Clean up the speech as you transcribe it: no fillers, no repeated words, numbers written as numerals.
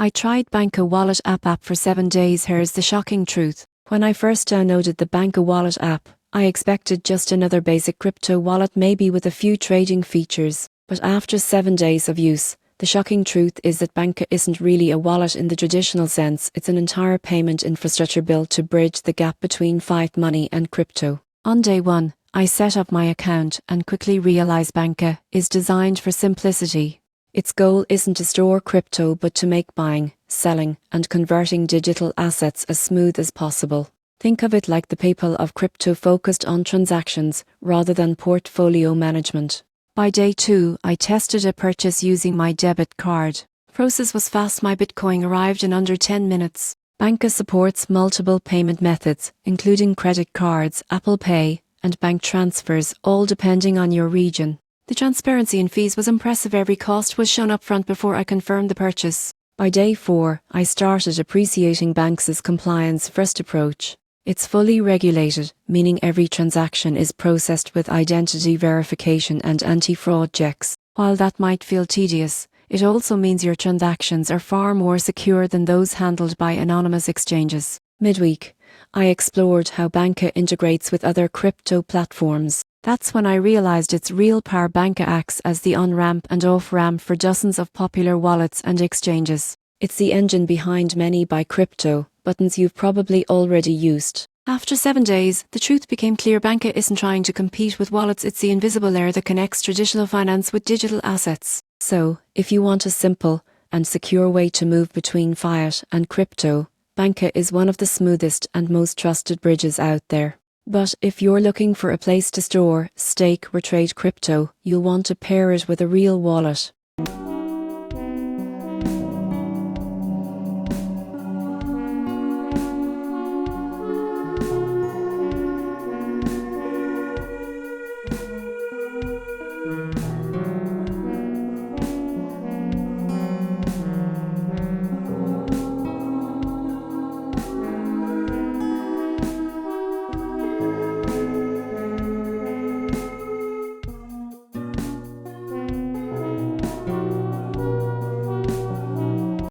I tried Banxa Wallet app for 7 days. Here's the shocking truth. When I first downloaded the Banxa Wallet app, I expected just another basic crypto wallet, maybe with a few trading features. But after 7 days of use, the shocking truth is that Banxa isn't really a wallet in the traditional sense. It's an entire payment infrastructure built to bridge the gap between fiat money and crypto. On day 1, I set up my account and quickly realized Banxa is designed for simplicity. Its goal isn't to store crypto but to make buying, selling, and converting digital assets as smooth as possible. Think of it like the PayPal of crypto, focused on transactions rather than portfolio management. By day 2, I tested a purchase using my debit card. Process was fast. My Bitcoin arrived in under 10 minutes. Banxa supports multiple payment methods, including credit cards, Apple Pay, and bank transfers, all depending on your region. The transparency in fees was impressive. Every cost was shown up front before I confirmed the purchase. By day 4, I started appreciating Banxa's compliance-first approach. It's fully regulated, meaning every transaction is processed with identity verification and anti-fraud checks. While that might feel tedious, it also means your transactions are far more secure than those handled by anonymous exchanges. Midweek, I explored how Banxa integrates with other crypto platforms. That's when I realized its real power. Banxa acts as the on-ramp and off-ramp for dozens of popular wallets and exchanges. It's the engine behind many buy crypto buttons you've probably already used. After 7 days, the truth became clear. Banxa isn't trying to compete with wallets. It's the invisible layer that connects traditional finance with digital assets. So, if you want a simple and secure way to move between fiat and crypto, Banxa is one of the smoothest and most trusted bridges out there. But if you're looking for a place to store, stake, or trade crypto, you'll want to pair it with a real wallet.